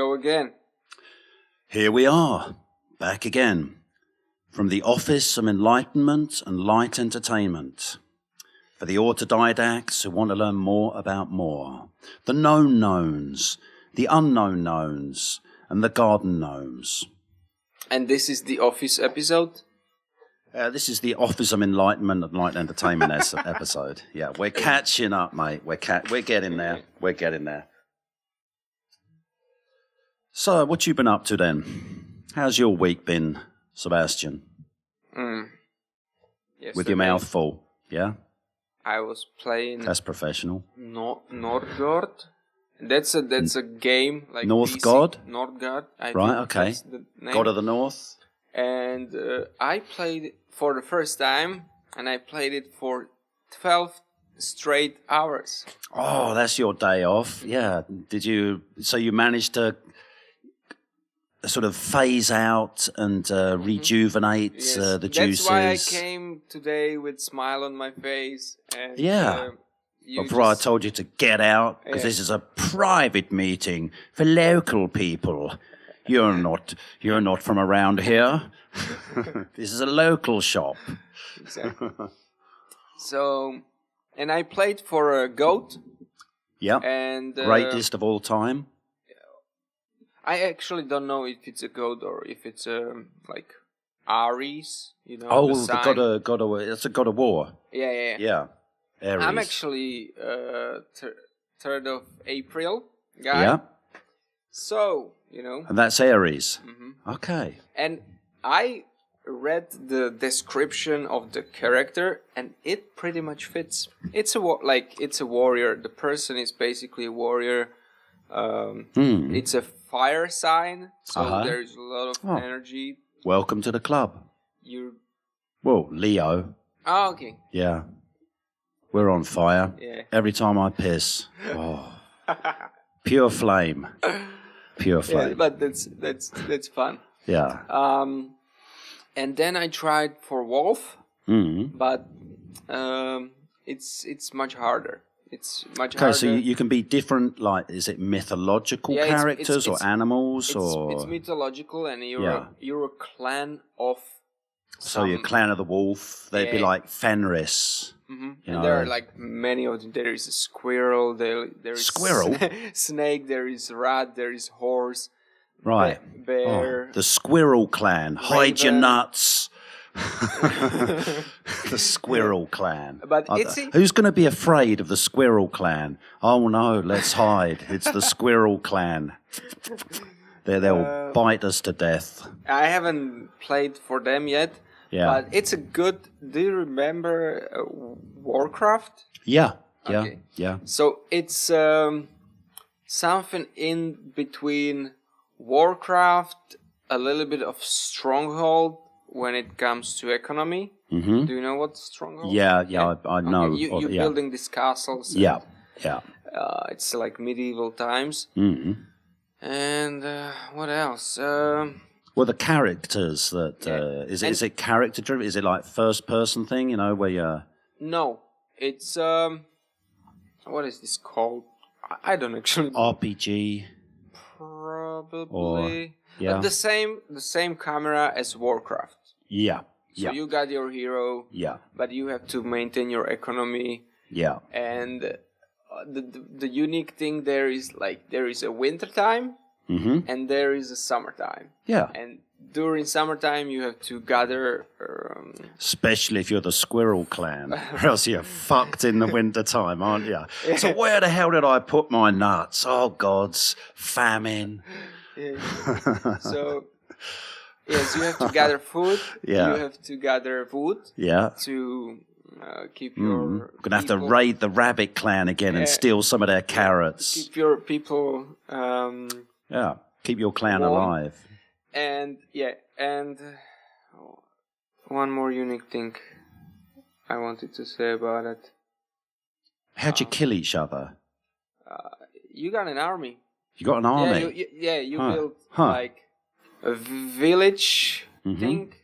go again. Here we are, back again, from the Office of Enlightenment and Light Entertainment, for the autodidacts who want to learn more about more, the known knowns, the unknown knowns, and the garden gnomes. And this is the Office episode? This is the Office of Enlightenment and Light Entertainment episode. Yeah, we're catching up, mate. We're getting there. We're getting there. So, what you been up to then? How's your week been, Sebastian? With your mouth full, yeah? I was playing... That's professional. Utgård. That's a game like Northgård? Northgård. Right, okay. God of the North. And I played it for the first time, and I played it for 12 straight hours. Oh, that's your day off. Yeah. So you managed to sort of phase out and rejuvenate the juices. That's why I came today with a smile on my face. And, Before I told you to get out, because this is a private meeting for local people. You're not from around here. This is a local shop. Exactly. So, and I played for a goat. Yeah. And greatest of all time. I actually don't know if it's a goat or if it's like Aries. You know. Oh, it's a god of war. Yeah. Yeah. Aries. I'm actually 3rd of April guy. Yeah. So, you know. And that's Aries. Mm-hmm. Okay. And I read the description of the character, and it pretty much fits. It's a warrior. The person is basically a warrior. It's a fire sign, so there's a lot of energy. Welcome to the club. Well, Leo. Oh, okay. Yeah. We're on fire. Yeah. Every time I piss. Oh. Pure flame. Pure flame. Yeah, but that's fun. Yeah. And then I tried for wolf, but it's much harder. It's much harder. Okay, so you can be different, like, is it mythological characters or animals? It's mythological, and you're a clan of... So you're clan of the wolf, they'd be like Fenris. Mm-hmm. And there are like many of them. There is a squirrel, there is squirrel? Snake, there is rat, there is horse, right? Bear. Oh, the squirrel clan. Raven. Hide your nuts. The squirrel clan. But who's going to be afraid of the squirrel clan? Oh no, let's hide. It's the squirrel clan. They'll bite us to death. I haven't played for them yet. Yeah. But it's a good... Do you remember Warcraft? Yeah. Okay. Yeah. So it's something in between Warcraft, a little bit of Stronghold when it comes to economy. Mm-hmm. Do you know what Stronghold? Yeah. I know. Okay. You're building these castles. Yeah. It's like medieval times. Mm-hmm. And what else? Well, the characters that is it character driven? Is it like first person thing? You know, where you? No, it's what is this called? I don't actually. RPG. Probably. The same camera as Warcraft. Yeah. So you got your hero. Yeah. But you have to maintain your economy. Yeah. And the unique thing there is a winter time. Mm-hmm. And there is a summertime. Yeah. And during summertime, you have to gather... especially if you're the squirrel clan. Or else you're fucked in the wintertime, aren't you? Yeah. So where the hell did I put my nuts? Oh, gods. Famine. Yeah. So, yes, you have to gather food. Yeah. You have to gather wood. Yeah. To keep your... Going to have to raid the rabbit clan again and steal some of their carrots. Keep your people... keep your clan alive. And one more unique thing I wanted to say about it. How'd you kill each other? You got an army. You got an army? You built like a village thing.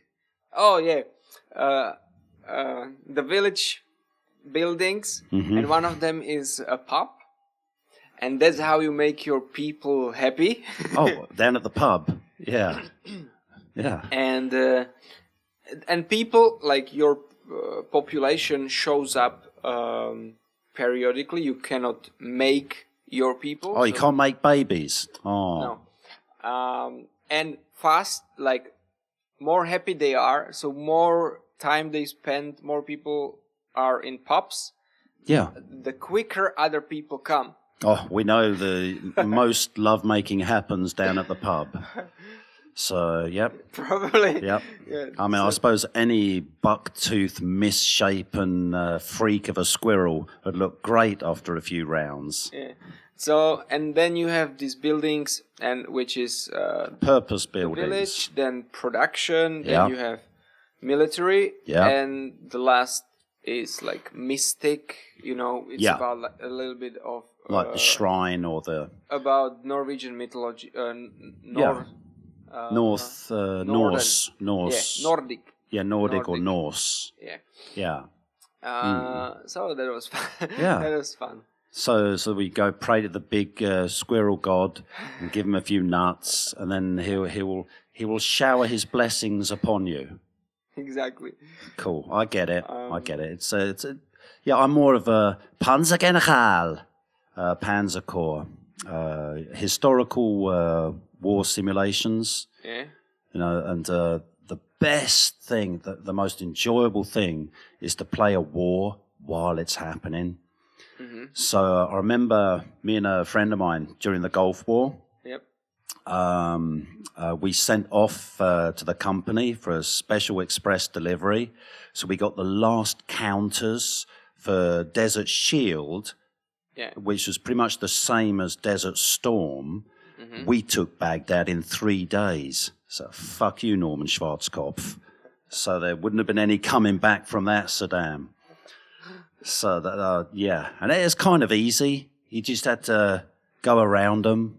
Oh yeah, the village buildings, and one of them is a pub. and that's how you make your people happy. Oh, down at the pub. Yeah. Yeah. And people, like your population shows up periodically. You cannot make your people. Oh, you can't make babies. Oh. No. And fast, like more happy they are, so more time they spend, more people are in pubs. Yeah. The quicker other people come. Oh, we know the most lovemaking happens down at the pub. So, yep. Probably. Yep. Yeah, I mean, I suppose any buck-toothed, misshapen freak of a squirrel would look great after a few rounds. Yeah. So, and then you have these buildings, and which is Purpose the buildings. village, then production, Yeah. then you have military, Yeah. and the last is like mystic. You know, it's Yeah. about like, a little bit of Like the shrine or the about Norwegian mythology. North, Norse. Yeah, Nordic. Yeah, Nordic or Norse. Yeah. Yeah. So that was fun. Yeah. That was fun. So we go pray to the big squirrel god and give him a few nuts, and then he will shower his blessings upon you. Exactly. Cool. I get it. I get it. It's yeah. I'm more of a Panzergeneral, Panzer Corps, historical war simulations. Yeah. You know, and the best thing, the most enjoyable thing, is to play a war while it's happening. Mm-hmm. So I remember me and a friend of mine during the Gulf War. Yep. We sent off to the company for a special express delivery. So we got the last counters for Desert Shield, which was pretty much the same as Desert Storm. Mm-hmm. We took Baghdad in 3 days. So fuck you, Norman Schwarzkopf. So there wouldn't have been any coming back from that, Saddam. So that yeah, and it is kind of easy. You just had to go around them,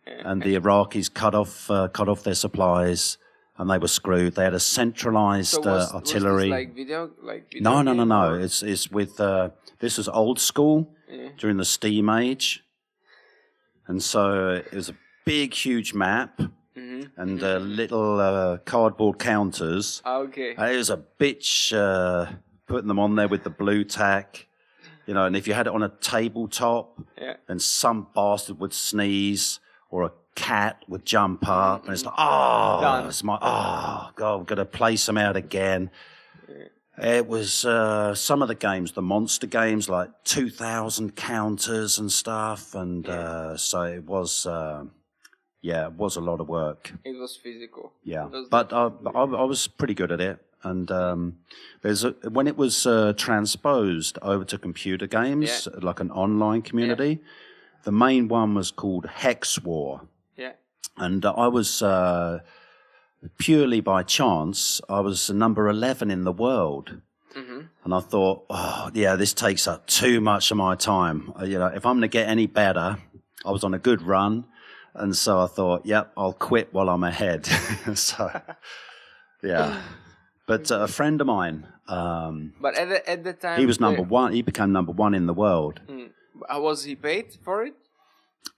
and the Iraqis cut off their supplies, and they were screwed. They had a centralized artillery. Was this video No. It's with this was old school during the Steam Age, and so it was a big, huge map. Mm-hmm. And little cardboard counters. Okay. It was a bitch putting them on there with the blue tack, you know, and if you had it on a tabletop, then some bastard would sneeze or a cat would jump up, and it's like, God, I'm going to place them out again. It was some of the games, the monster games, like 2,000 counters and stuff, and so it was... it was a lot of work. It was physical. Yeah, but I was pretty good at it. And when it was transposed over to computer games, like an online community, the main one was called Hex War. Yeah. And I was, purely by chance, I was number 11 in the world. Mm-hmm. And I thought, this takes up too much of my time. You know, if I'm going to get any better, I was on a good run. And so I thought, I'll quit while I'm ahead. So, yeah. But a friend of mine... but at the time... He was number one. He became number one in the world. Was he paid for it?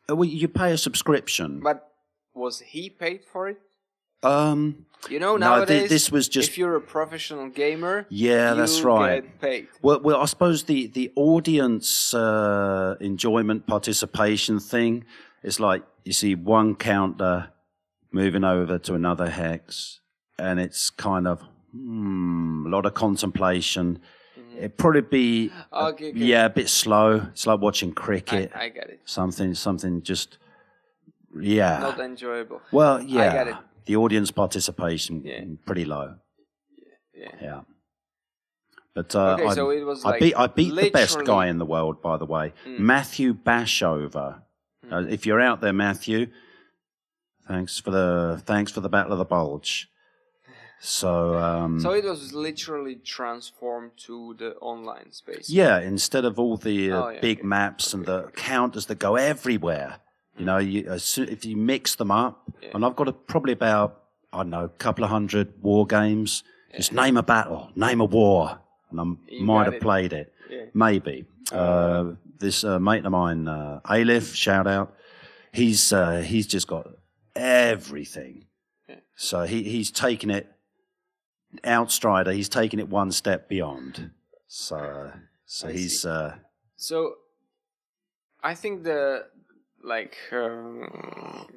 Well, you pay a subscription. But was he paid for it? You know, nowadays, this was just... if you're a professional gamer, that's right. Get paid. Well, I suppose the audience enjoyment participation thing is like, you see one counter moving over to another hex, and it's kind of a lot of contemplation. Mm-hmm. It'd probably be a bit slow. It's like watching cricket. I get it. Something just not enjoyable. Well, yeah, I get it. The audience participation pretty low. Yeah. But so it was I beat the best guy in the world, by the way, Matthew Bashover. If you're out there, Matthew, thanks for the Battle of the Bulge. So so it was literally transformed to the online space. Yeah, instead of all the big maps and the counters that go everywhere. You know, if you mix them up, and I've got probably about, I don't know, a couple of 100 war games. Just name a battle, name a war, and I might have played it. Yeah. Maybe. This mate of mine, Alif, shout out. He's just got everything. Yeah. So he's taken it, Outstrider. He's taken it one step beyond. So he's. So I think the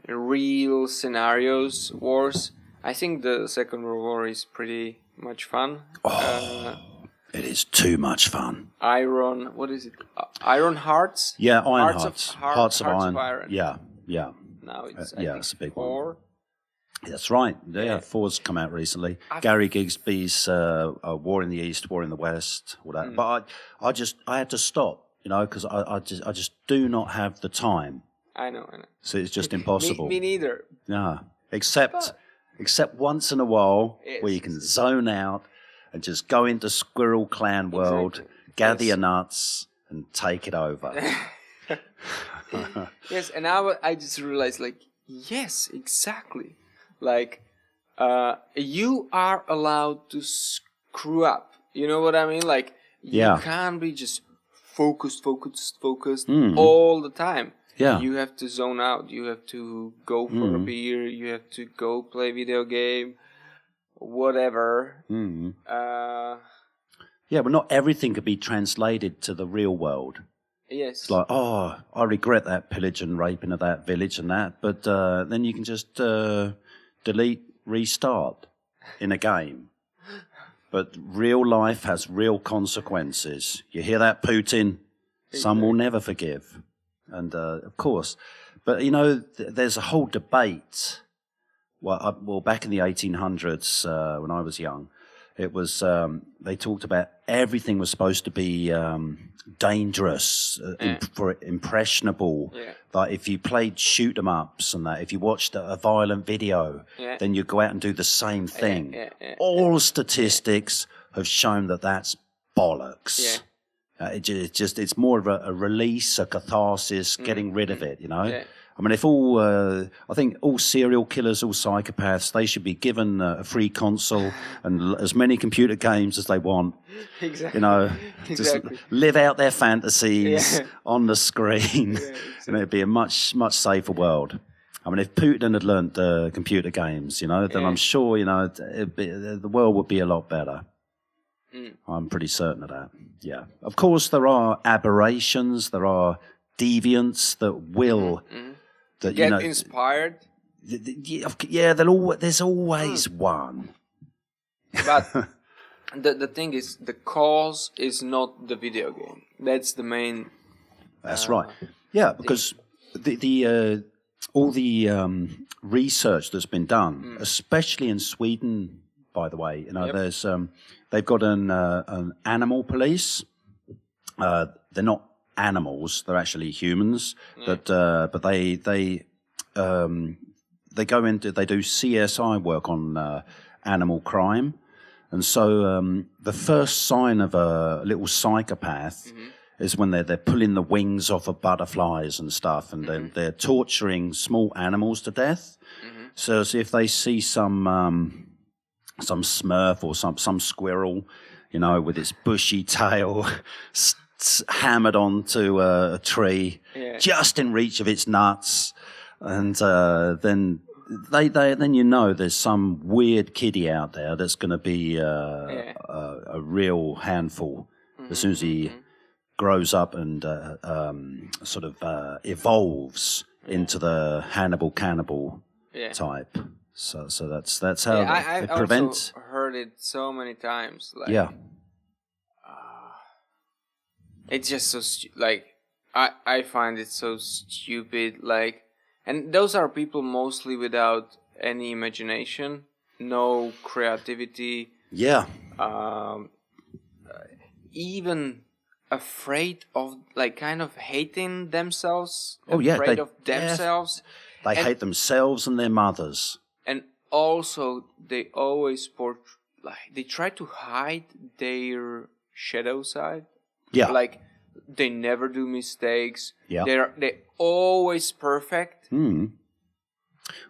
real scenarios wars. I think the Second World War is pretty much fun. It is too much fun. What is it? Iron Hearts? Yeah, Iron Hearts. Hearts of Iron. Iron. Yeah. Now it's it's a big 4. one. That's right. Yeah, 4's come out recently. Gary Gigsby's War in the East, War in the West, all that. But I had to stop, because I just do not have the time. I know. So it's just impossible. Me neither. Yeah, except once in a while where you can zone out and just go into Squirrel Clan world, gather your nuts, and take it over. Yes, and I just realized, yes, exactly. You are allowed to screw up. You know what I mean? You can't be just focused all the time. Yeah. You have to zone out. You have to go for a beer. You have to go play video game. Whatever. Yeah, but not everything could be translated to the real world. Yes. It's like, I regret that pillage and raping of that village and that, but then you can just delete, restart in a game. But real life has real consequences. You hear that, Putin? Some will never forgive. And, of course. But, there's a whole debate. Well, back in the 1800s, when I was young, it was, they talked about everything was supposed to be dangerous, impressionable. Yeah. Like if you played shoot 'em ups and that, if you watched a violent video, then you go out and do the same thing. All statistics have shown that that's bollocks. Yeah. It's more of a release, a catharsis, getting rid of it, Yeah. I mean, I think all serial killers, all psychopaths, they should be given a free console and as many computer games as they want. Exactly. Just live out their fantasies on the screen, and it'd be a much, much safer world. I mean, if Putin had learnt computer games, then I'm sure, the world would be a lot better. I'm pretty certain of that. Yeah. Of course, there are aberrations, there are deviants that will... That, get inspired. Yeah, there's always one. But the thing is, the cause is not the video game. That's the main. That's right. Yeah, because the all the research that's been done, especially in Sweden, by the way, there's they've got an animal police. They're not animals; they're actually humans. But they do CSI work on animal crime, and so the first sign of a little psychopath is when they're pulling the wings off of butterflies and stuff, and then they're torturing small animals to death. So if they see some Smurf or some squirrel, with its bushy tail hammered onto a tree, just in reach of its nuts, and then there's some weird kiddie out there that's going to be a real handful as soon as he grows up and evolves into the Hannibal cannibal type. So that's how it prevents. I've also heard it so many times. It's just so I find it so stupid. And those are people mostly without any imagination, no creativity. Yeah. Even afraid of, kind of hating themselves. Oh, yeah. Afraid of themselves. They hate themselves and their mothers. And also, they always they try to hide their shadow side. Yeah. They never do mistakes. Yeah. They're always perfect.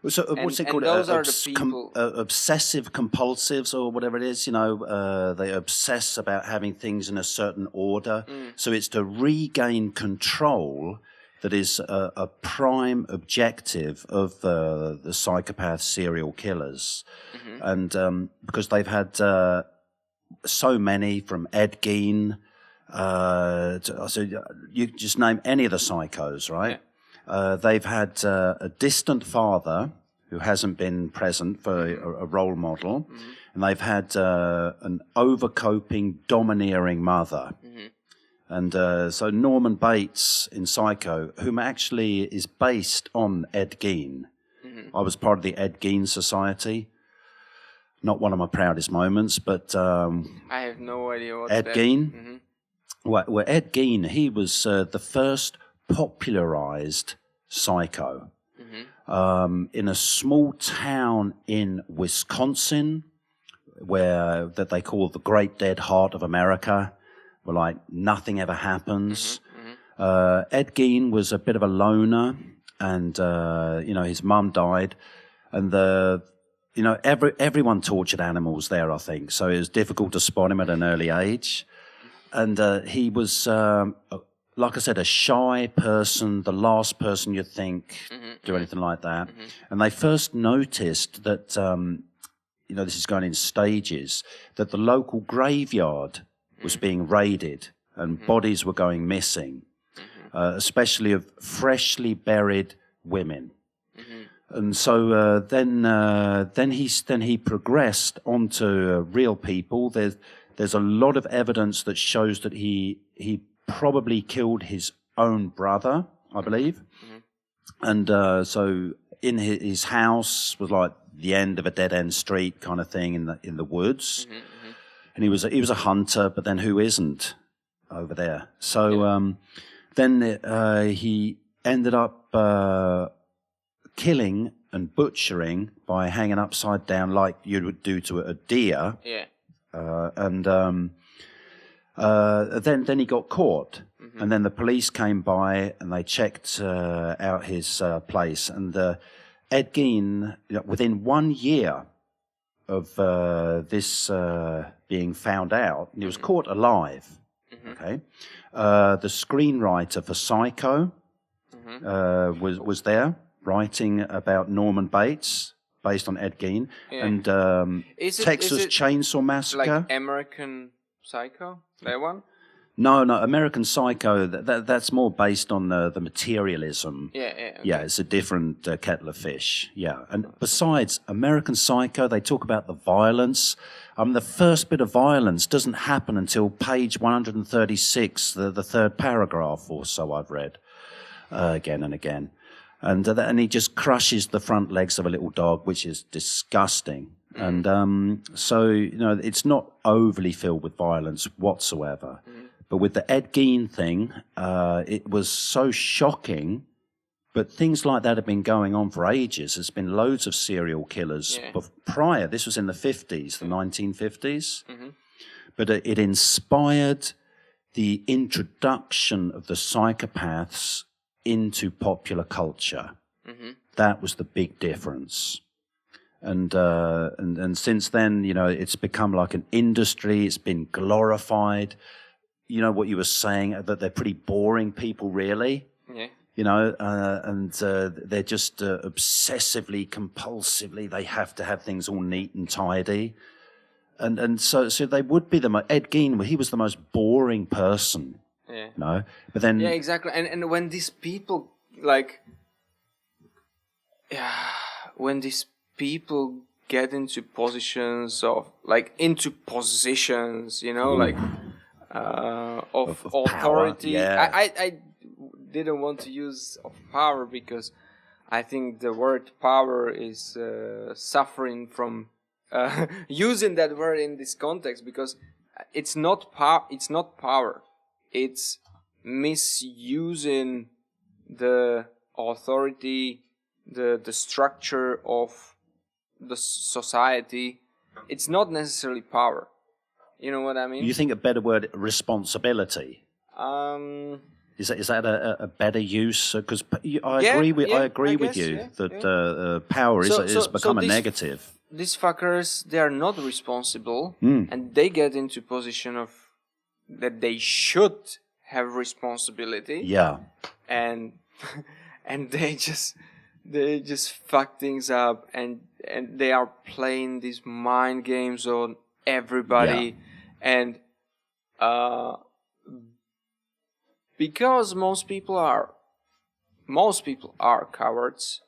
So what's it called? Those are the people. Obsessive compulsives or whatever it is. They obsess about having things in a certain order. So it's to regain control that is a prime objective of the psychopath serial killers. And because they've had so many, from Ed Gein, so you just name any of the psychos, right? Yeah. They've had a distant father who hasn't been present for a role model, and they've had an overcoping, domineering mother. And so Norman Bates in Psycho, whom actually is based on Ed Gein. I was part of the Ed Gein Society. Not one of my proudest moments, but I have no idea what Ed Gein. Well, Ed Gein, he was the first popularized psycho in a small town in Wisconsin, that they call the Great Dead Heart of America, where like nothing ever happens. Ed Gein was a bit of a loner, and his mum died, and everyone tortured animals there, I think. So it was difficult to spot him at an early age. And he was, like I said, a shy person, the last person you'd think do anything like that. And they first noticed that, this is going in stages, that the local graveyard was being raided and bodies were going missing, especially of freshly buried women. And so then he progressed onto real people. There's a lot of evidence that shows that he probably killed his own brother, I believe. And so in his house was like the end of a dead end street kind of thing in the woods. And he was a hunter, but then who isn't over there? So then he ended up killing and butchering by hanging upside down like you would do to a deer. Yeah. Then he got caught, and then the police came by and they checked out his place. And Ed Gein, within 1 year of this being found out, he was caught alive. Okay, the screenwriter for Psycho was there, writing about Norman Bates, based on Ed Gein, and Texas Chainsaw Massacre. Like American Psycho, that one? No, American Psycho, that's more based on the materialism. Yeah, okay. Yeah, it's a different kettle of fish. Yeah, and besides American Psycho, they talk about the violence. The first bit of violence doesn't happen until page 136, the third paragraph or so I've read again and again. And he just crushes the front legs of a little dog, which is disgusting. And so, it's not overly filled with violence whatsoever. But with the Ed Gein thing, it was so shocking. But things like that have been going on for ages. There's been loads of serial killers prior. This was in the 50s, the 1950s. But it inspired the introduction of the psychopaths into popular culture. That was the big difference. And since then, it's become like an industry. It's been glorified. You know what you were saying, that they're pretty boring people, really. Yeah. And they're just obsessively, compulsively, they have to have things all neat and tidy. And so they would be Ed Gein, he was the most boring person. Yeah. But then... Yeah, exactly. And when these people, when these people get into positions of, of authority. Yeah. I didn't want to use of power because I think the word power is suffering from using that word in this context, because it's not power. It's misusing the authority, the structure of the society. It's not necessarily power. You know what I mean? You think a better word, responsibility? Is that a better use? Because I Yeah, agree with yeah, I I with guess, you yeah, that yeah. power is become a these negative. These fuckers, they are not responsible, Mm. and they get into position of that they should have responsibility. Yeah. And and they just fuck things up, and they are playing these mind games on everybody, and because most people are cowards.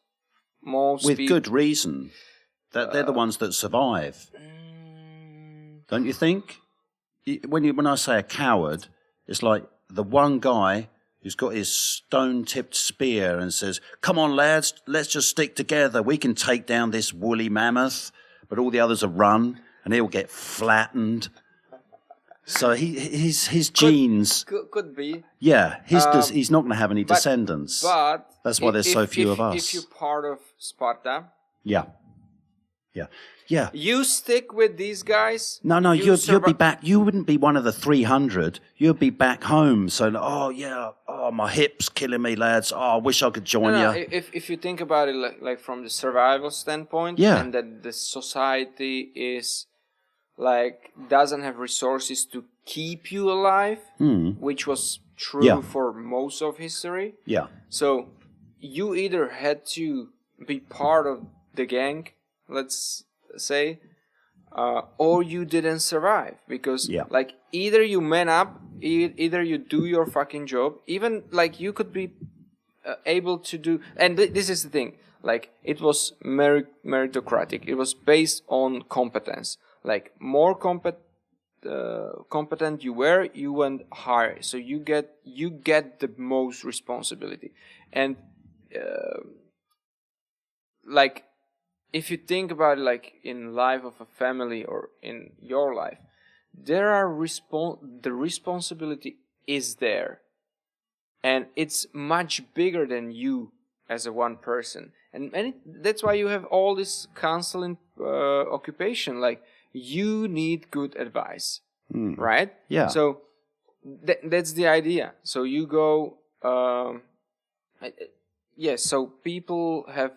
With good reason. That they're the ones that survive. Don't you think? When I say a coward, it's like the one guy who's got his stone-tipped spear and says, "Come on, lads, let's just stick together. We can take down this woolly mammoth." But all the others are run, and he'll get flattened. So his genes could be. Yeah, he's not going to have any descendants. But that's why there's so few of us. If you're part of Sparta, yeah. You stick with these guys. No, you'd be back. You wouldn't be one of the 300. You'd be back home. So, my hip's killing me, lads. Oh, I wish I could join you. If you think about it, like from the survival standpoint, and that the society is doesn't have resources to keep you alive, which was true for most of history. Yeah. So you either had to be part of the gang, let's say, or you didn't survive, because either you man up, either you do your fucking job, even you could be able to do, and this is the thing, it was meritocratic, it was based on competence, more competent you were, you went higher, so you get the most responsibility. And if you think about it, in life of a family or in your life, there are the responsibility is there, and it's much bigger than you as a one person, and that's why you have all this counseling occupation. You need good advice, right? Yeah. So that's the idea. So you go, yes. So people have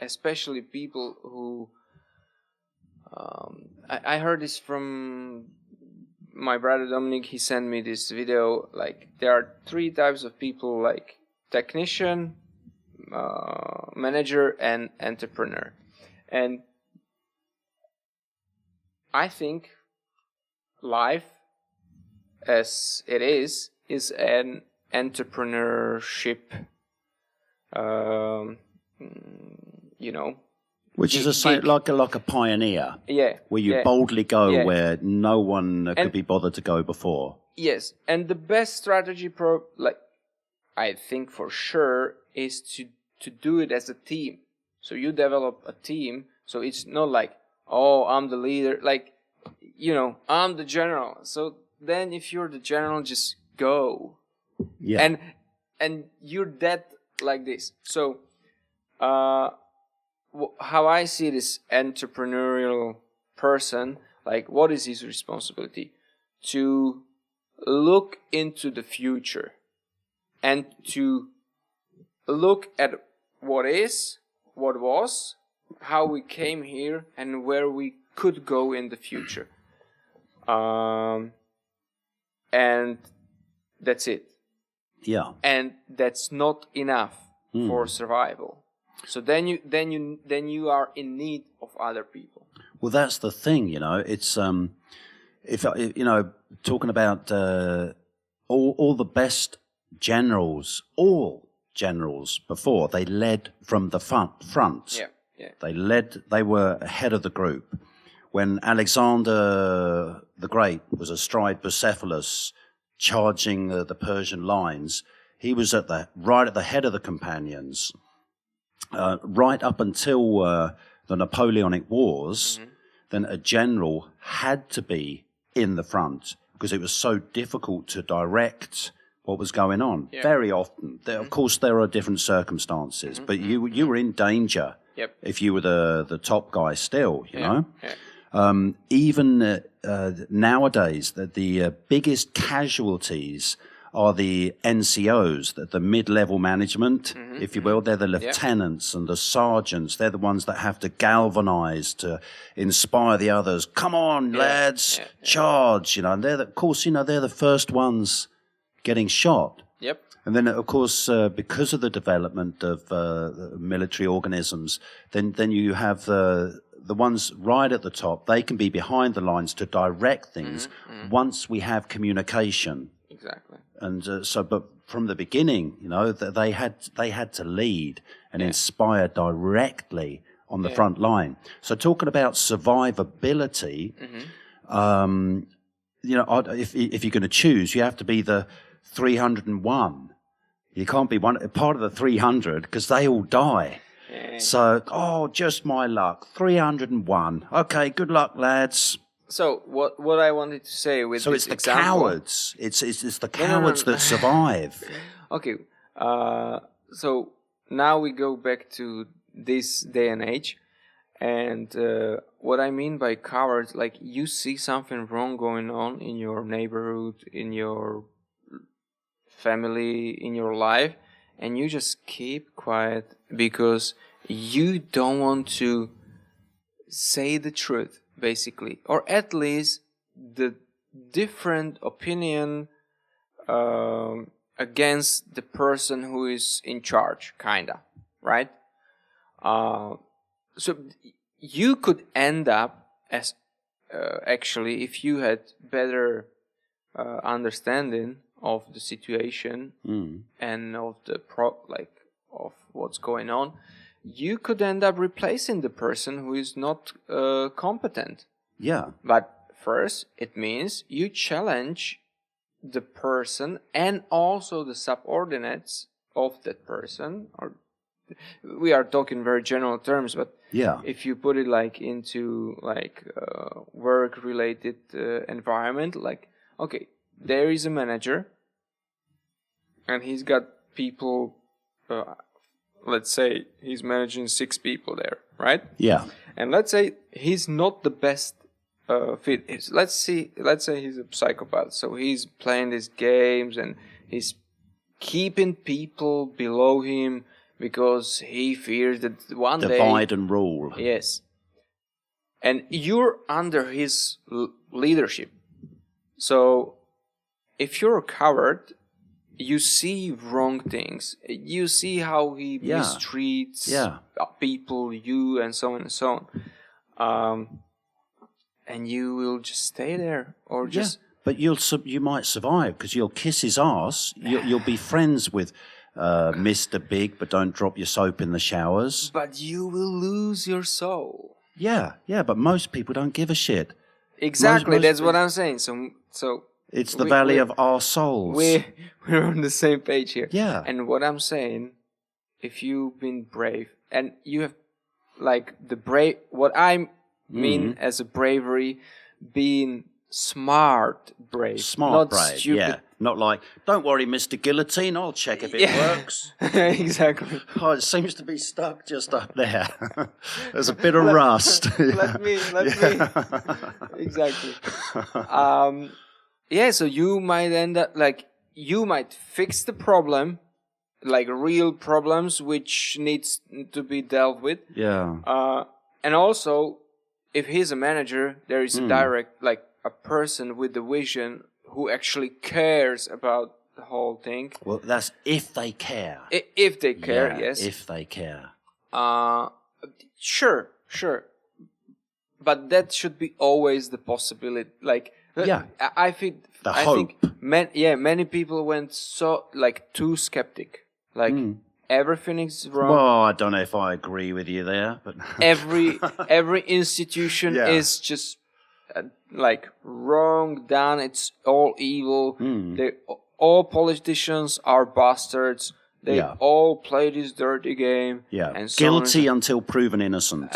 especially people who, I heard this from my brother Dominic. He sent me this video. There are 3 types of people: technician, manager, and entrepreneur. And I think life, as it is an entrepreneurship. Which is like a pioneer. Yeah. Where you boldly go where no one could be bothered to go before. Yes, and the best strategy, I think for sure, is to do it as a team. So you develop a team. So it's not I'm the leader. I'm the general. So then, if you're the general, just go. Yeah. And you're that like this. So, how I see this entrepreneurial person, what is his responsibility? To look into the future and to look at what was, how we came here, and where we could go in the future. And that's it. Yeah. And that's not enough for survival. So then you are in need of other people. Well, that's the thing, It's if talking about all the best generals, all generals before, they led from the front. Yeah. They were ahead of the group. When Alexander the Great was astride Bucephalus, charging the Persian lines, he was right at the head of the companions. Right up until the Napoleonic Wars, then a general had to be in the front because it was so difficult to direct what was going on. Yeah. Very often. Of course, there are different circumstances, but you were in danger if you were the top guy still, you know? Yeah. Even nowadays, the biggest casualties are the NCOs, the mid-level management, if you will. They're the lieutenants and the sergeants. They're the ones that have to galvanize, to inspire the others. Come on, lads, charge! You know, and of course, they're the first ones getting shot. Yep. And then, of course, because of the development of military organisms, then you have the ones right at the top. They can be behind the lines to direct things once we have communication. Exactly. And but from the beginning, they had to lead and inspire directly on the front line. So talking about survivability, if you're going to choose, you have to be the 301. You can't be part of the 300 because they all die. Yeah. So, just my luck. 301. Okay, good luck, lads. So what I wanted to say with this example... cowards. It's the cowards that survive. Okay. So now we go back to this day and age, and what I mean by cowards, like you see something wrong going on in your neighborhood, in your family, in your life, and you just keep quiet because you don't want to say the truth, basically, or at least the different opinion against the person who is in charge, kinda, right? So you could end up as actually, if you had better understanding of the situation and of the of what's going on, you could end up replacing the person who is not competent. Yeah. But first, it means you challenge the person and also the subordinates of that person. Or we are talking very general terms, but if you put it into work-related environment, okay, there is a manager, and he's got people. Let's say he's managing 6 people there, right? Yeah. And let's say he's not the best fit. Let's say he's a psychopath. So he's playing these games and he's keeping people below him because he fears that one day... Divide and rule. Yes. And you're under his leadership. So if you're a coward... You see wrong things. You see how he mistreats people, you, and so on and so on. And you will just stay there, or just. But you might survive because you'll kiss his ass. You'll be friends with Mr. Big, but don't drop your soap in the showers. But you will lose your soul. Yeah. But most people don't give a shit. Exactly, that's what I'm saying. So. It's the valley of our souls. We're on the same page here. Yeah. And what I'm saying, if you've been brave, and you have, the brave, what I mean as a bravery, being smart brave. Smart brave, stupid. Not don't worry, Mr. Guillotine, I'll check if it works. Exactly. Oh, it seems to be stuck just up there. There's a bit of rust. Let me. Exactly. So you might end up, you might fix the problem, real problems which needs to be dealt with. Yeah. And also, if he's a manager, there is a direct, a person with the vision who actually cares about the whole thing. Well, that's if they care. If they care, yes. If they care. Sure. But that should be always the possibility, I think many people went too skeptic. Everything is wrong. Well, I don't know if I agree with you there, but every institution is just wrong, done. It's all evil. All politicians are bastards. They all play this dirty game. Yeah, and so guilty until proven innocent.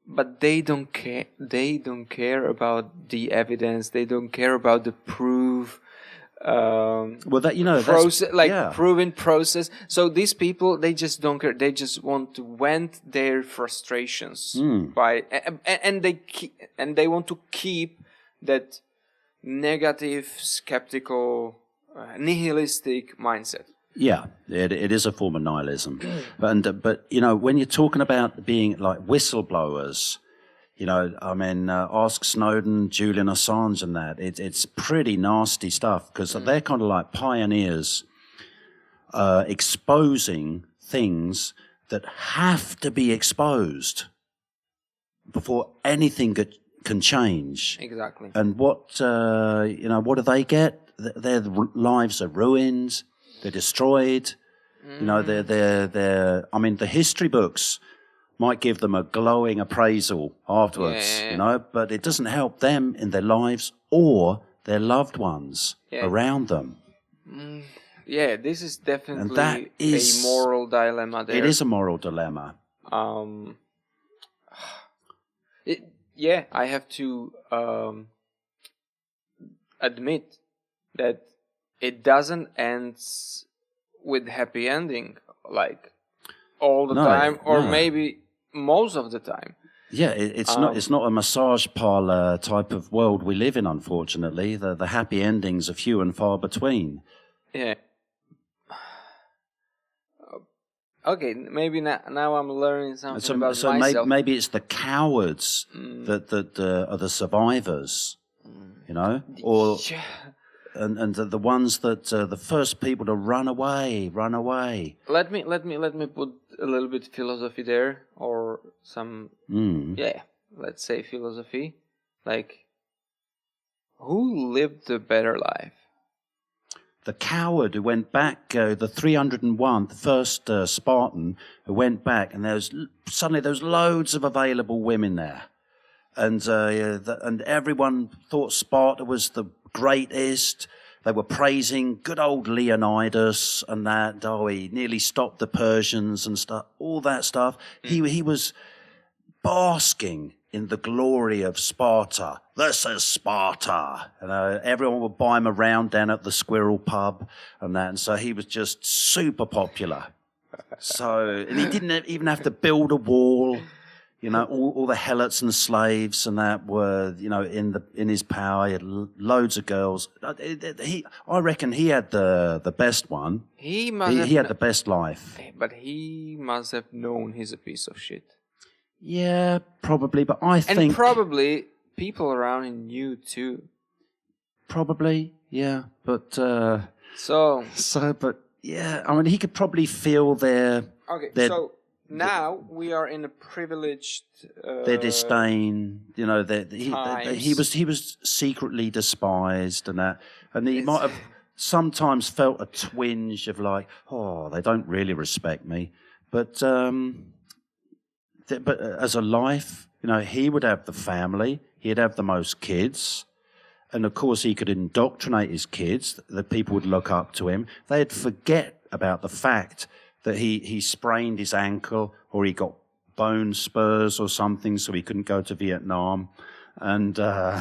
But they don't care. They don't care about the evidence. They don't care about the proof. Process, proven process. So these people, they just don't care. They just want to vent their frustrations and they want to keep that negative, skeptical, nihilistic mindset. Yeah, it is a form of nihilism. But you know, when you're talking about being like whistleblowers, you know, I mean, ask Snowden, Julian Assange and that. It's pretty nasty stuff because they're kind of like pioneers exposing things that have to be exposed before anything can change. Exactly. And what, you know, what do they get? Their lives are ruined. They're destroyed. You know, they're. I mean, the history books might give them a glowing appraisal afterwards, you know, but it doesn't help them in their lives or their loved ones around them. Yeah, this is definitely And that is, a moral dilemma there. It is a moral dilemma. I have to admit that it doesn't end with happy ending, like all the time, or maybe most of the time. Yeah, it's not a massage parlor type of world we live in. Unfortunately, the happy endings are few and far between. Yeah. Okay, maybe now I'm learning something about myself. Maybe it's the cowards that are the survivors, you know, or and the ones that the first people to run away. Let me put a little bit philosophy there, or some let's say philosophy. Like, who lived the better life? The coward who went back, the 301, the first Spartan who went back, and suddenly there was loads of available women there, and everyone thought Sparta was the greatest. They were praising good old Leonidas and that. Oh, he nearly stopped the Persians and stuff. All that stuff. He was basking in the glory of Sparta. This is Sparta. And everyone would buy him around down at the Squirrel pub and that. And so he was just super popular. And he didn't even have to build a wall. You know, all the helots and slaves and that were, you know, in his power. He had loads of girls. I reckon he had the best one. He had the best life. But he must have known he's a piece of shit. Yeah, probably, but I think... And probably people around him knew too. Probably, yeah, but... But, yeah, I mean, he could probably feel their... Okay, so now we are in a privileged... their disdain, you know, he was secretly despised and that, and he might have sometimes felt a twinge of like, oh, they don't really respect me, but as a life, you know, he would have the family, he'd have the most kids, and of course he could indoctrinate his kids, that people would look up to him. They'd forget about the fact that he sprained his ankle or he got bone spurs or something so he couldn't go to Vietnam and or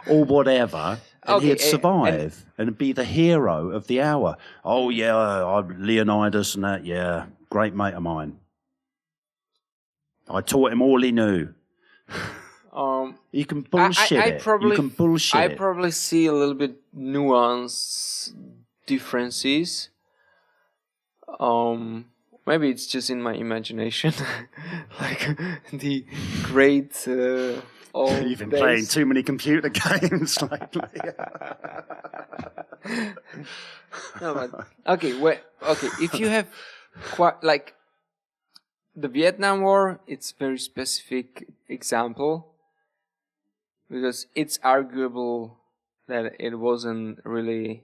whatever, and he'd survive and be the hero of the hour. Oh yeah, Leonidas and that, yeah, great mate of mine. I taught him all he knew. You can bullshit it. You can bullshit it. I probably see a little bit nuance differences. Maybe it's just in my imagination. Like the great You've been playing too many computer games lately. No, but okay, if you have quite like the Vietnam War, it's a very specific example because it's arguable that it wasn't really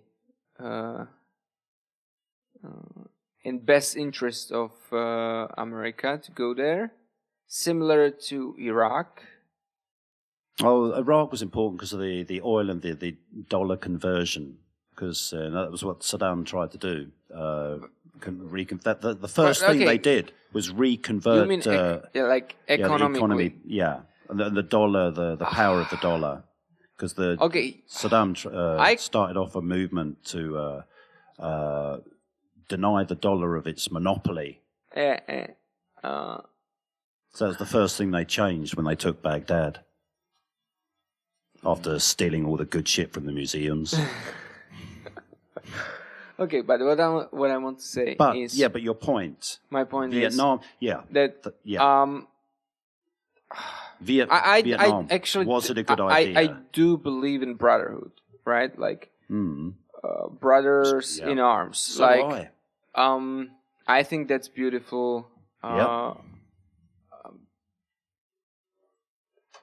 in best interest of America to go there. Similar to Iraq. Oh, Iraq was important because of the oil and the dollar conversion, because that was what Saddam tried to do. The first thing they did was reconvert. You mean like economically? And the dollar, the power of the dollar, because Saddam started off a movement to deny the dollar of its monopoly. So it was the first thing they changed when they took Baghdad. after stealing all the good shit from the museums. Okay, but what I want to say is... Yeah, but your point. My point Vietnam, is... That, Vietnam, actually, was it a good idea? I do believe in brotherhood, right? Like, brothers in arms. So like, I think that's beautiful.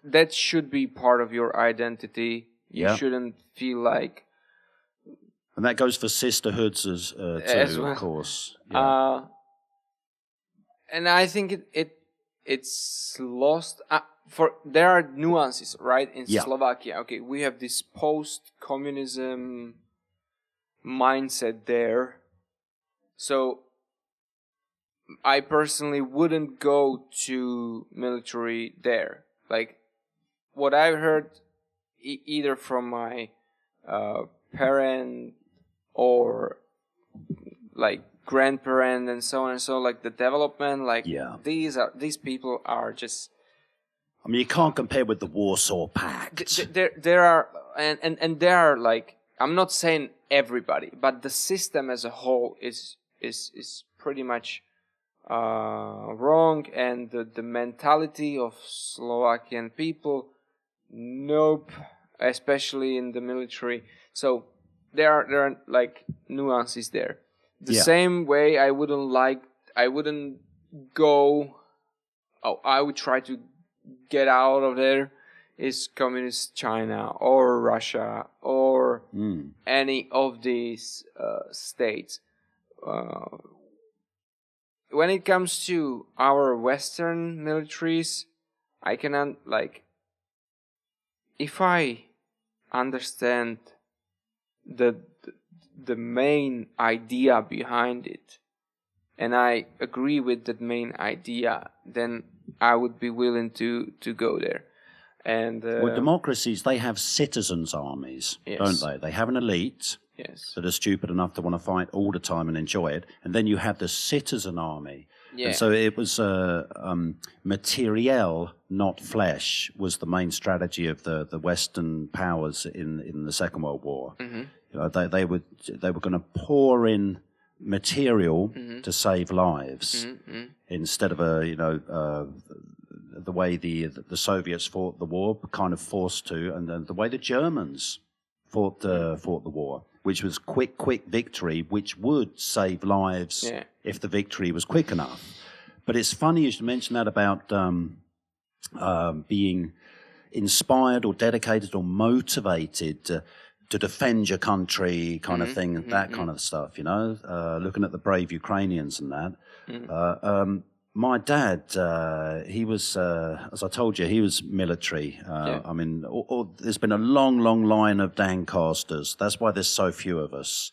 That should be part of your identity. You shouldn't feel like... And that goes for sisterhoods too, well. Of course. Yeah. And I think it's lost. There are nuances, right? In Slovakia, okay, we have this post-communism mindset there. So I personally wouldn't go to military there. Like, what I heard either from my parent or like grandparent and so on and so, like the development, like these people are just... I mean, you can't compare with the Warsaw Pact. There are and there are, like, I'm not saying everybody, but the system as a whole is pretty much wrong, and the mentality of Slovakian people, nope, especially in the military. So there are like nuances there. The same way I would try to get out of there is communist China or Russia or any of these states. When it comes to our Western militaries, I can if I understand the main idea behind it, and I agree with that main idea, then I would be willing to go there. And well, democracies, they have citizens' armies, don't they? They have an elite that are stupid enough to want to fight all the time and enjoy it, and then you have the citizen army. And so it was materiel, not flesh, was the main strategy of the Western powers in the Second World War. Mm-hmm. You know, they were going to pour in material to save lives instead of the way the Soviets fought the war, kind of forced to, and then the way the Germans fought the war, which was quick victory, which would save lives if the victory was quick enough. But it's funny you should mention that about being inspired or dedicated or motivated to defend your country, kind of thing, that kind of stuff, you know, looking at the brave Ukrainians and that. My dad, he was, as I told you, he was military. I mean, there's been a long line of Dancasters. That's why there's so few of us.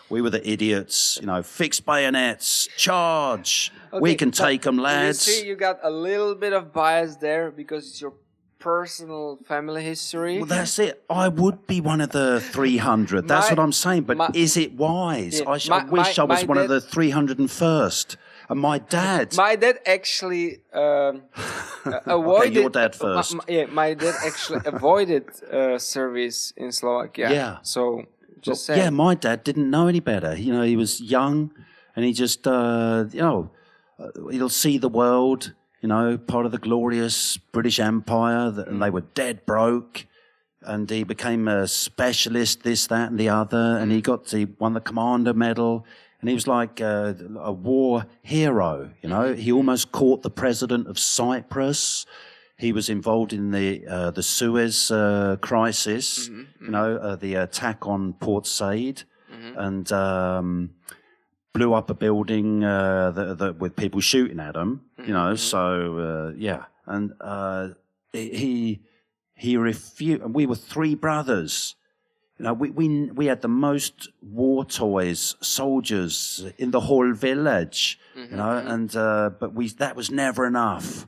We were the idiots, you know, fixed bayonets, charge. Okay, we can take them, lads. You see, you got a little bit of bias there because it's your personal family history. Well, that's it. I would be one of the 300. That's what I'm saying. But is it wise? I wish I was one of the 301st. And my dad actually avoided... Okay, your dad first. My dad actually avoided service in Slovakia. Yeah. So, just saying. Yeah, my dad didn't know any better. You know, he was young, and he just, he'll see the world, you know, part of the glorious British Empire, and they were dead broke. And he became a specialist, this, that, and the other, and he won the Commander Medal. And he was like a war hero, you know. He almost caught the president of Cyprus. He was involved in the Suez crisis, you know, the attack on Port Said, and blew up a building with people shooting at him, you know. So and he refused. And we were three brothers. You know, we had the most war toys, soldiers in the whole village, you know, and but that was never enough,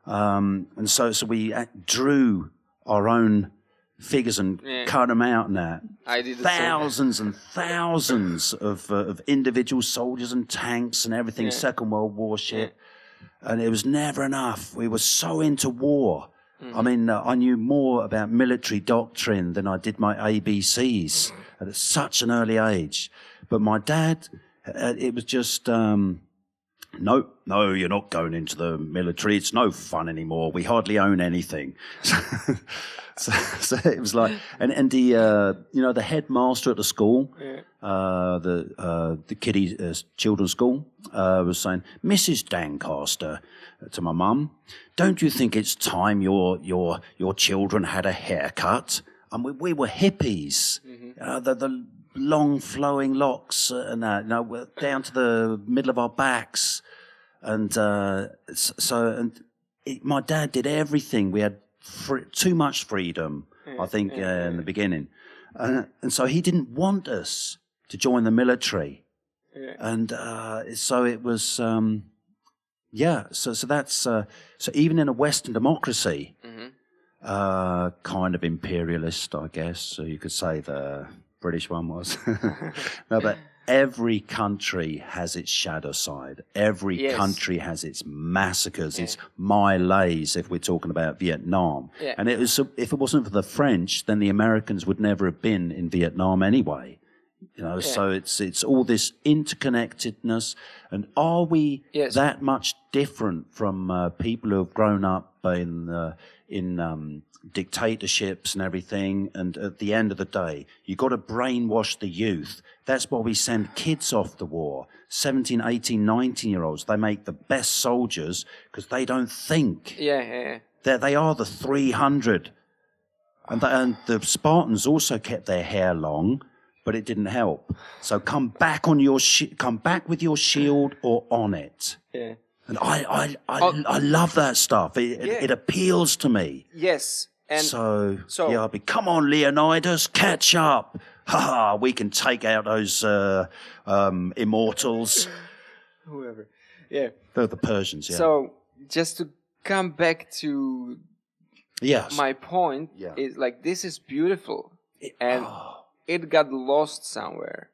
and so we drew our own figures and cut them out and that. I did thousands and thousands of individual soldiers and tanks and everything, Second World War shit, and it was never enough. We were so into war. I mean, I knew more about military doctrine than I did my ABCs at such an early age. But my dad, it was just, no, you're not going into the military. It's no fun anymore. We hardly own anything. So it was like, and the the headmaster at the school, the kiddie children's school, was saying, Mrs. Dancaster, to my mum, don't you think it's time your children had a haircut? And we were hippies. The long flowing locks and down to the middle of our backs, and my dad did everything. We had too much freedom, I think, in the beginning, and so he didn't want us to join the military, and so it was so that's so even in a Western democracy, kind of imperialist, I guess, so you could say the British one was. No, but every country has its shadow side. Every country has its massacres, its melees, if we're talking about Vietnam. And it was, if it wasn't for the French, then the Americans would never have been in Vietnam anyway. So it's all this interconnectedness. And are we that much different from people who have grown up in dictatorships and everything? And at the end of the day, you've got to brainwash the youth. That's why we send kids off to war. 17, 18, 19-year-olds, they make the best soldiers because they don't think. They are the 300. And the Spartans also kept their hair long, but it didn't help. So come back with your shield or on it. And I love that stuff. It appeals to me. Yes. And so I'll be, come on, Leonidas, catch up. Ha! We can take out those immortals. Whoever. Yeah. They're the Persians, So just to come back to my point, is like, this is beautiful. It got lost somewhere.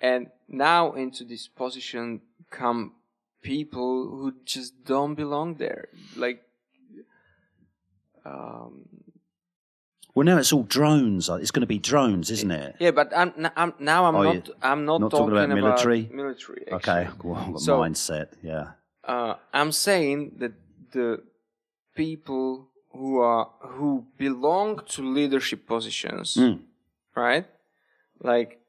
And now into this position come people who just don't belong there. Like, well, now it's all drones. It's going to be drones, isn't it? Yeah, but I'm not talking about military. Military. Actually. Okay, well, mindset. Yeah. I'm saying that the people who belong to leadership positions, right? Like,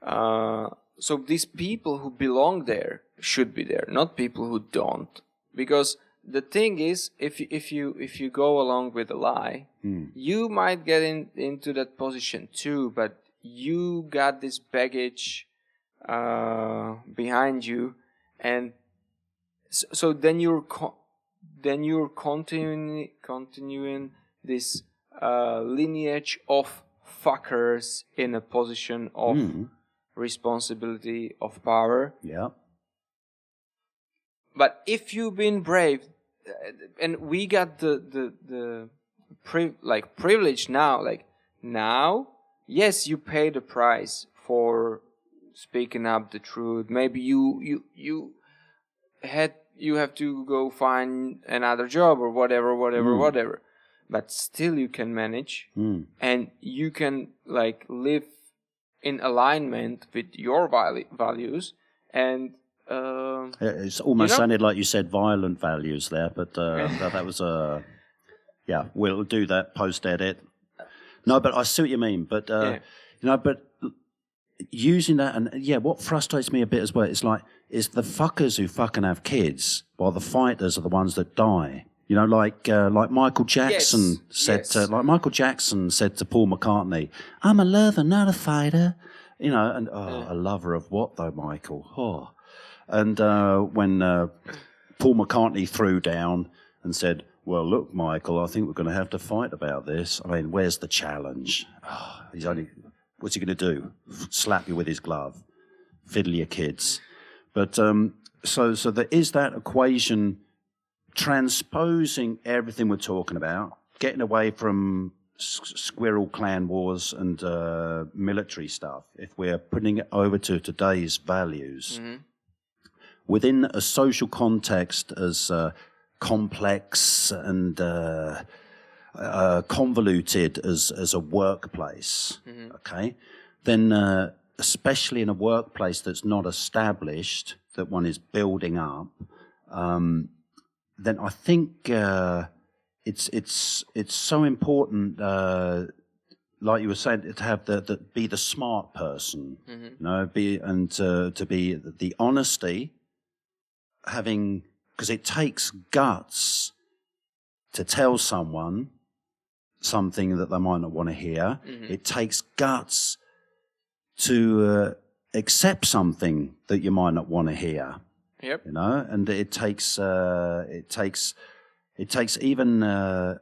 so these people who belong there should be there, not people who don't. Because the thing is, if you go along with a lie, you might get into that position too, but you got this baggage behind you, and so then you're continuing this lineage of fuckers in a position of responsibility, of power. Yeah. But if you've been brave, and we got the privilege now, like now, yes, you pay the price for speaking up the truth. Maybe you have to go find another job or whatever. But still, you can manage, and you can like live in alignment with your values. And it's almost sounded like you said violent values there, but that was we'll do that post edit. No, but I see what you mean. But but using that, and what frustrates me a bit as well is the fuckers who fucking have kids, while the fighters are the ones that die. Like Michael Jackson said. Like Michael Jackson said to Paul McCartney, "I'm a lover, not a fighter." And a lover of what though, Michael? Oh. And when Paul McCartney threw down and said, "Well, look, Michael, I think we're going to have to fight about this." I mean, where's the challenge? Oh, what's he going to do? Slap you with his glove? Fiddle your kids? But so there is that equation. Transposing everything we're talking about, getting away from squirrel clan wars and military stuff, if we're putting it over to today's values, within a social context as complex and convoluted as a workplace, okay, then especially in a workplace that's not established, that one is building up, then I think it's so important, like you were saying, to have be the smart person, you know, to be the honesty, because it takes guts to tell someone something that they might not want to hear. It takes guts to accept something that you might not want to hear. Yep. You know, and it takes even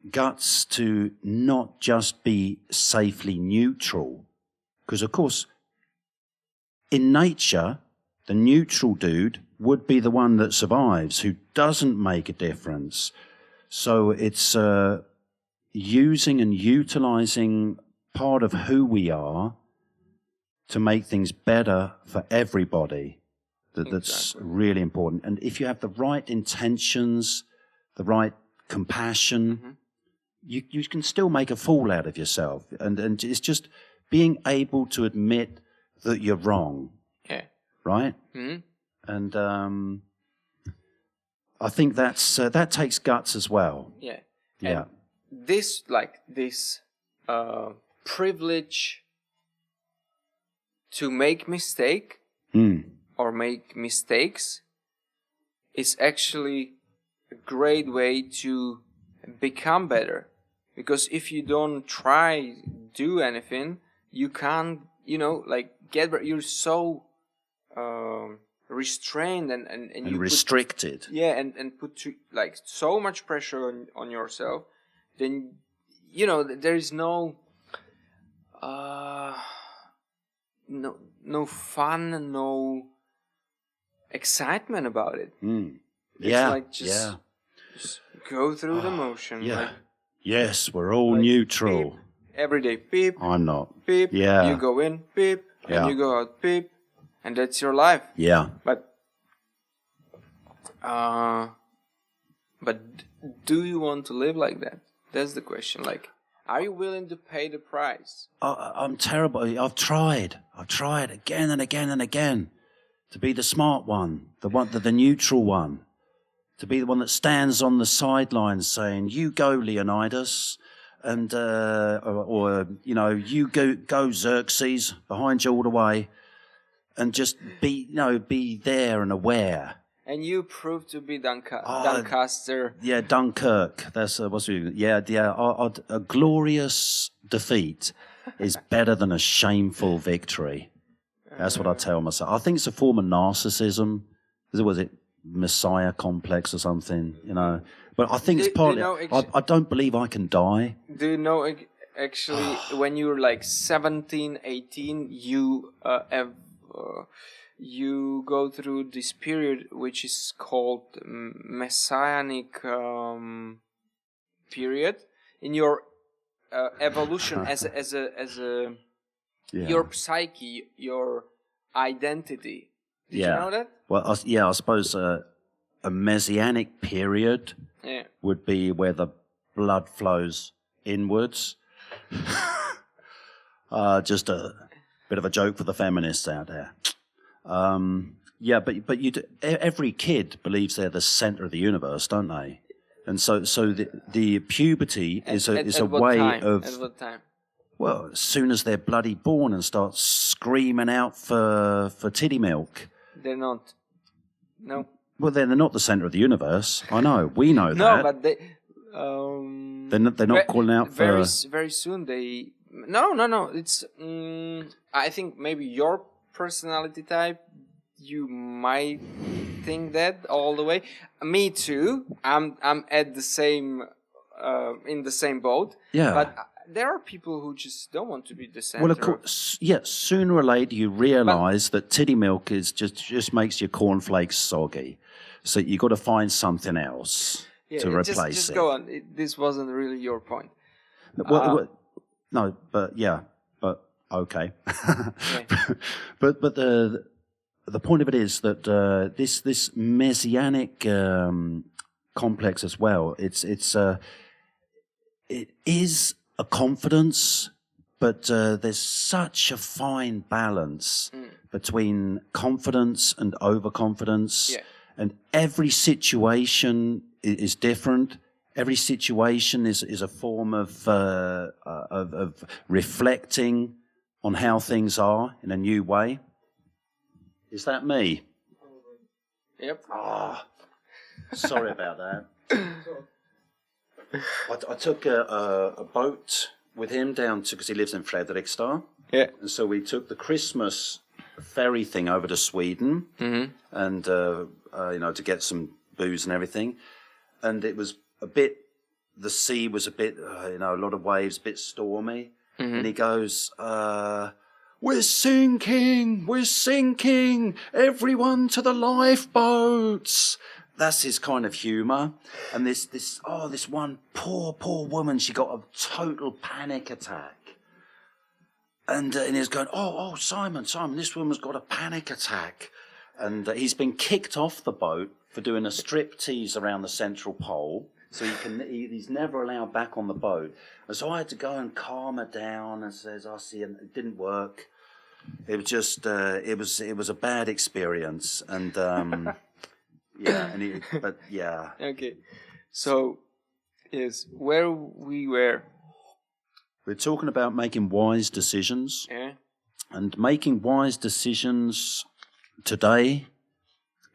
guts to not just be safely neutral, because of course, in nature, the neutral dude would be the one that survives, who doesn't make a difference. So it's using and utilizing part of who we are to make things better for everybody. That's really important. And if you have the right intentions, the right compassion, you can still make a fool out of yourself. And it's just being able to admit that you're wrong. Yeah. Right? And I think that takes guts as well. Yeah. Yeah. And this privilege to make mistake or make mistakes is actually a great way to become better. Because if you don't do anything, you can't, you know, like get better. You're so restrained and you restricted. And put like so much pressure on yourself, then you know there is no fun, no excitement about it. It's like just go through the motion. Yeah. Like, yes, we're all neutral. Beep, every day, beep. I'm not. Beep. Yeah. You go in, beep, and you go out, beep, and that's your life. Yeah. But do you want to live like that? That's the question. Like, are you willing to pay the price? I'm terrible. I've tried again and again and again to be the smart one, the neutral one, to be the one that stands on the sidelines saying, "You go, Leonidas," and or you know, "You go, Xerxes," behind you all the way, and just be there and aware. And you proved to be Dancaster. Yeah, Dunkirk. That's what's it? Yeah. A glorious defeat is better than a shameful victory. That's what I tell myself. I think it's a form of narcissism. Was it Messiah complex or something? You know. But I think it's partly. I don't believe I can die. Do you know actually when you were like 17, 18, you go through this period which is called messianic period in your evolution as a your psyche, your identity. Did you know that? Well, I suppose a messianic period would be where the blood flows inwards. Just a bit of a joke for the feminists out there. But every kid believes they're the center of the universe, don't they? And so the puberty is a way of. At what time? Well, as soon as they're bloody born and start screaming out for titty milk. They're not. No. Well, they're not the center of the universe. I know. We know that. No, but they. They're not calling out for. Very soon they. No. It's. I think maybe your personality type, you might think that all the way. Me too. I'm at the same in the same boat. Yeah. But there are people who just don't want to be the center. Well, of course, sooner or later you realise that titty milk is just makes your cornflakes soggy. So you got to find something else to replace it. Just go on. This wasn't really your point. No, but okay. But the point of it is that this messianic complex as well. It is a confidence, but there's such a fine balance between confidence and overconfidence, and every situation is different. Every situation is a form of reflecting on how things are in a new way. Is that me? Yep. Sorry about that. I took a boat with him down to, because he lives in Fredrikstad. Yeah. And so we took the Christmas ferry thing over to Sweden, and to get some booze and everything. And it was the sea was a bit, a lot of waves, a bit stormy. And he goes, we're sinking, everyone to the lifeboats. That's his kind of humour. And this one poor woman, she got a total panic attack. And he was going, oh, Simon, this woman's got a panic attack. And he's been kicked off the boat for doing a striptease around the Central Pole. So he's never allowed back on the boat. And so I had to go and calm her down and says, see, and it didn't work. It was just, it was a bad experience. And, Okay. So, yes, where we were. We're talking about making wise decisions. Yeah. And making wise decisions today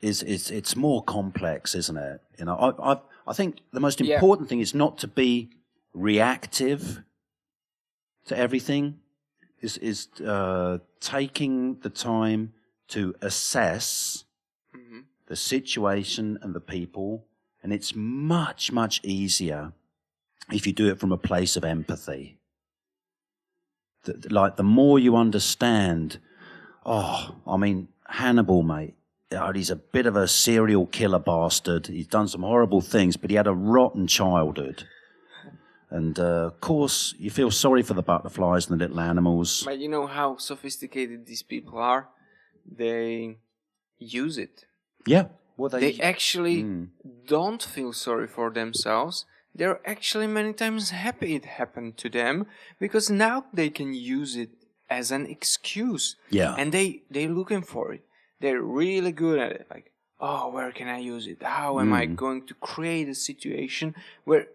it's more complex, isn't it? I think the most important thing is not to be reactive to everything. Is taking the time to assess the situation and the people, and it's much, much easier if you do it from a place of empathy. The more you understand, Hannibal, mate, he's a bit of a serial killer bastard. He's done some horrible things, but he had a rotten childhood. And, of course, you feel sorry for the butterflies and the little animals. But you know how sophisticated these people are? They use it. Yeah. Well, they actually don't feel sorry for themselves. They're actually many times happy it happened to them, because now they can use it as an excuse. Yeah. And they're looking for it. They're really good at it. Like, where can I use it? How am I going to create a situation where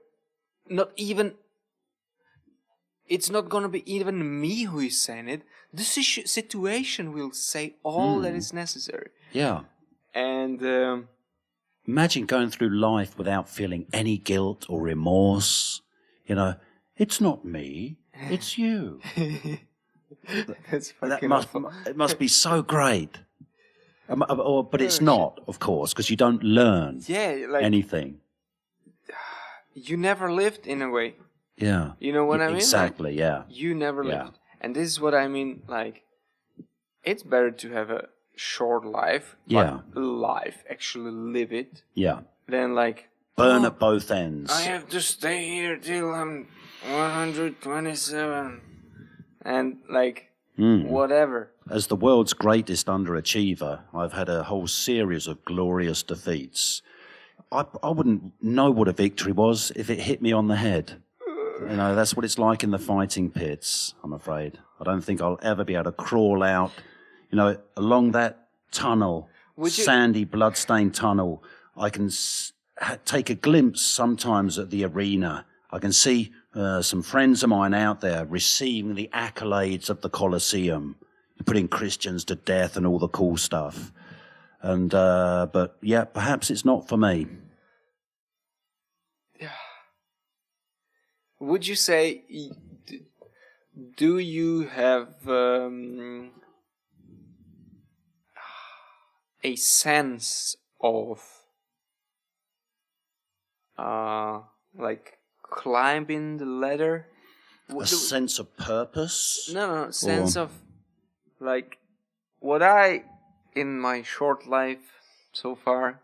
it's not going to be even me who is saying it. The situation will say all that is necessary. Yeah. And imagine going through life without feeling any guilt or remorse. It's not me, it's you. That's fucking awful. It must be so great. But it's not, of course, because you don't learn anything. You never lived, in a way. Yeah. You know what I mean? Exactly, yeah. You never lived. And this is what I mean, it's better to have a short life, actually live it. Yeah. Than burn at both ends. I have to stay here till I'm 127. And whatever. As the world's greatest underachiever, I've had a whole series of glorious defeats. I wouldn't know what a victory was if it hit me on the head. That's what it's like in the fighting pits, I'm afraid. I don't think I'll ever be able to crawl out, along that tunnel, sandy, blood-stained tunnel. I can take a glimpse sometimes at the arena. I can see some friends of mine out there receiving the accolades of the Colosseum, putting Christians to death and all the cool stuff. And but perhaps it's not for me. Would you say, do you have a sense of climbing the ladder? A sense of purpose? No, sense of what I, in my short life so far,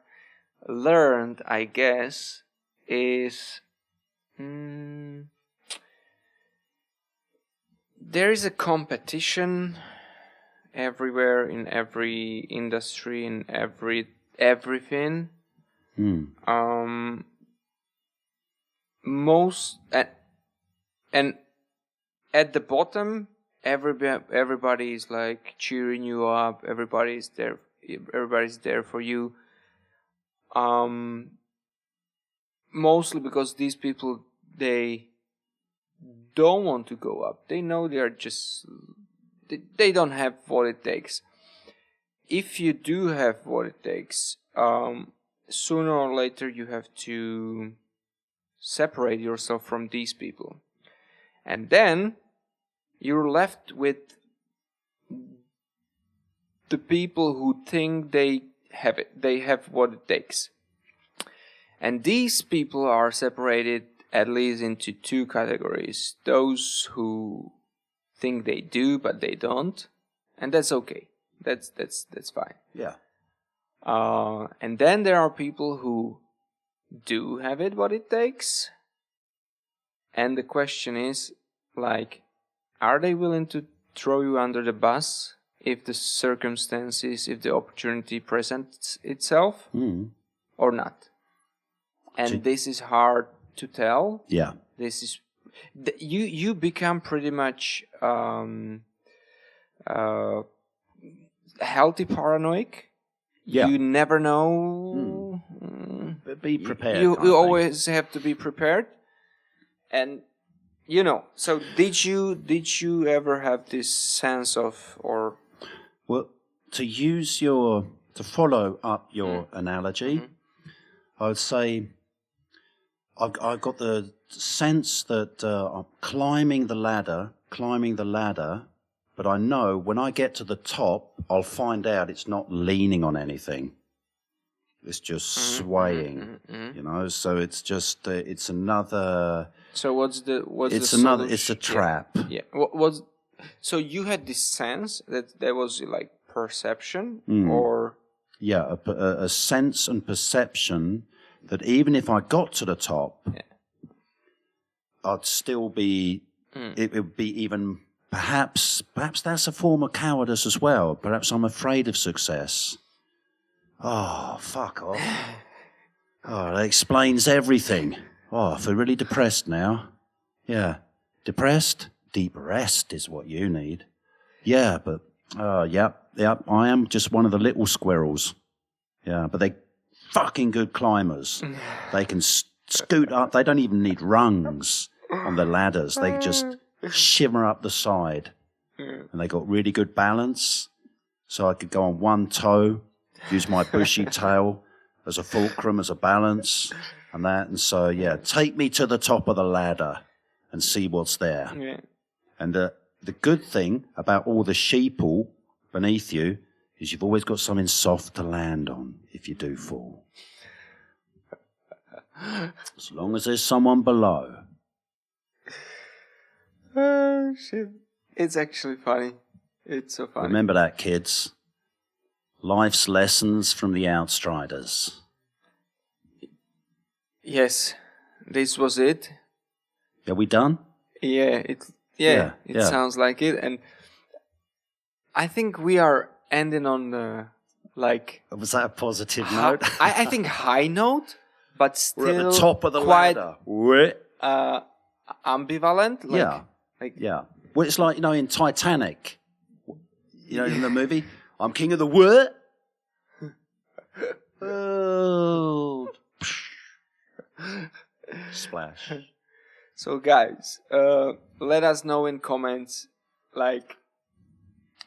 learned, I guess, is there is a competition everywhere, in every industry, in everything. Most and at the bottom, everybody is like cheering you up. Everybody's there for you. Mostly because these people, they don't want to go up. They know they are just, they don't have what it takes. If you do have what it takes, sooner or later you have to separate yourself from these people. And then you're left with the people who think they have it. They have what it takes. And these people are separated at least into two categories. Those who think they do, but they don't. And that's okay. That's fine. Yeah. And then there are people who do have it what it takes. And the question is, like, are they willing to throw you under the bus if the circumstances, if the opportunity presents itself, or not? And this is hard to tell. Yeah. This is you become pretty much healthy paranoid. Yeah. You never know. But be prepared. You always have to be prepared. And so did you ever have this sense of, or well, to follow up your analogy, I would say I've got the sense that I'm climbing the ladder, but I know when I get to the top, I'll find out it's not leaning on anything. It's just swaying, So it's just it's another. So what's the another? It's a trap. Yeah. So you had this sense that there was like perception, or a sense and perception that even if I got to the top, I'd still be. It would be even perhaps that's a form of cowardice as well. Perhaps I'm afraid of success. Oh, fuck off. Oh, that explains everything. Oh, I feel really depressed now. Yeah. Depressed? Deep rest is what you need. Yeah, but, yep, I am just one of the little squirrels. Yeah, but they're fucking good climbers. They can scoot up. They don't even need rungs on the ladders. They just shimmer up the side. And they got really good balance. So I could go on one toe, use my bushy tail as a fulcrum, as a balance, and that. And so, take me to the top of the ladder and see what's there. Yeah. And the good thing about all the sheeple beneath you is you've always got something soft to land on if you do fall. As long as there's someone below. Oh, shit. It's actually funny. It's so funny. Remember that, kids. Life's lessons from the Outstriders. Yes, this was it. Are we done? Yeah, it sounds like it, and I think we are ending on the Was that a positive note? I think high note, but still we're at the top of the quite ladder. Ambivalent. Well, it's like in Titanic. In the movie. I'm king of the what? Oh. Splash. So guys, let us know in comments, try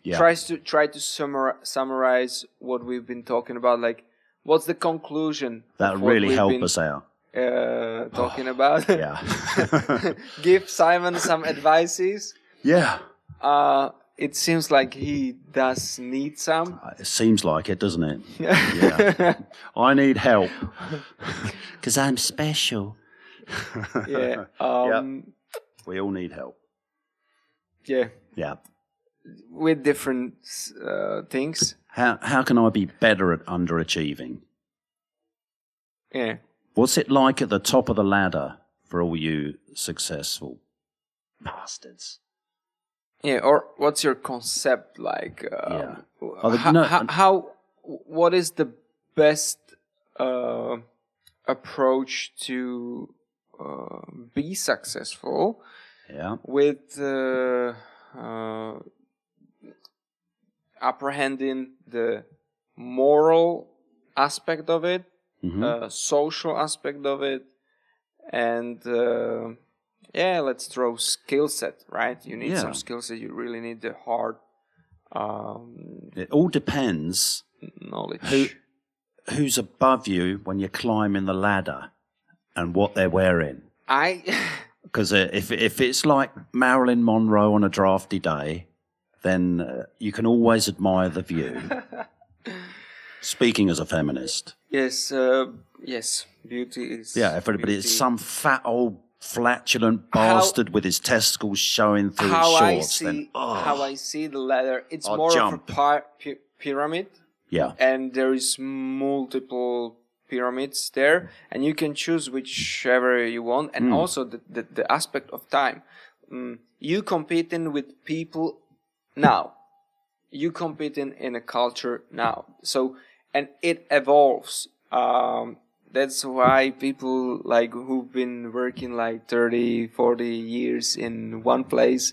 to summarize what we've been talking about. What's the conclusion? That'll really help us out. Talking about. Yeah. Give Simon some advices. Yeah. It seems like he does need some. It seems like it, doesn't it? Yeah. I need help. Because I'm special. Yeah. We all need help. Yeah. Yeah. With different things. How can I be better at underachieving? Yeah. What's it like at the top of the ladder for all you successful bastards? Yeah, or what's your concept like? Yeah. What is the best approach to be successful with apprehending the moral aspect of it, social aspect of it, and let's throw skill set, right? You need some skill set. You really need the hard. It all depends knowledge. Who's above you when you're climbing the ladder, and what they're wearing. Because if it's like Marilyn Monroe on a drafty day, then you can always admire the view. Speaking as a feminist. Yes, beauty is... Yeah, if it's some fat old flatulent bastard with his testicles showing through his shorts, How I see the ladder, it's more of a pyramid. Yeah. And there is multiple pyramids there, and you can choose whichever you want. And also the aspect of time. You competing with people now. You competing in a culture now. So, and it evolves. That's why people like who've been working like 30, 40 years in one place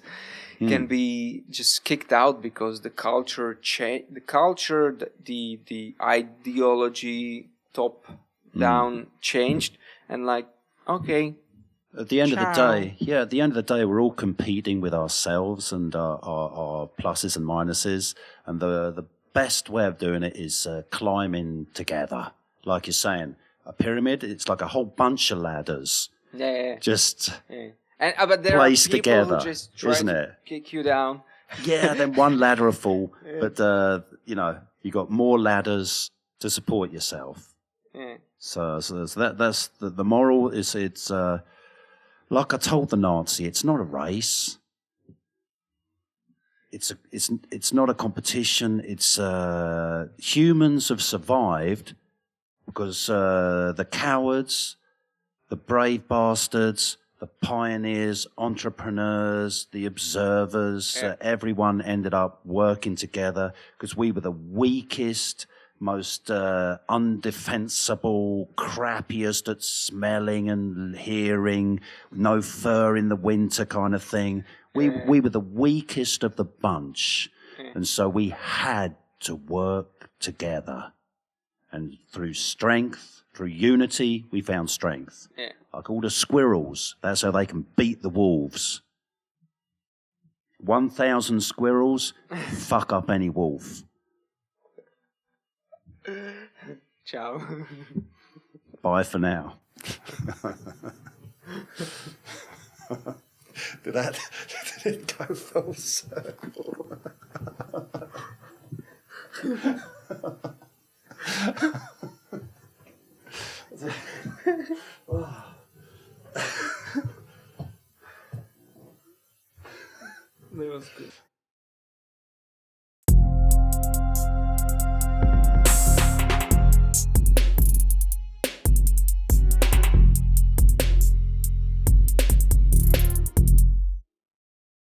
can be just kicked out because the culture changed. The culture, the ideology top down changed, and like, okay. At the end of the day, we're all competing with ourselves and our pluses and minuses, and the best way of doing it is climbing together. Like you're saying, a pyramid, it's like a whole bunch of ladders. Yeah. Just but there placed are people together, who just try to kick you down. Yeah, then one ladder will fall, but you got more ladders to support yourself. Yeah. So that's the moral is it's like I told the Nazi, it's not a race. It's not a competition. It's humans have survived because the cowards, the brave bastards, the pioneers, entrepreneurs, the observers, everyone ended up working together because we were the weakest, most undefensible, crappiest at smelling and hearing, no fur in the winter kind of thing. We were the weakest of the bunch, and so we had to work together. And through strength, through unity, we found strength. Yeah. Like all the squirrels, that's how they can beat the wolves. 1,000 squirrels, fuck up any wolf. Ciao. Bye for now. Did it go full circle? That was good.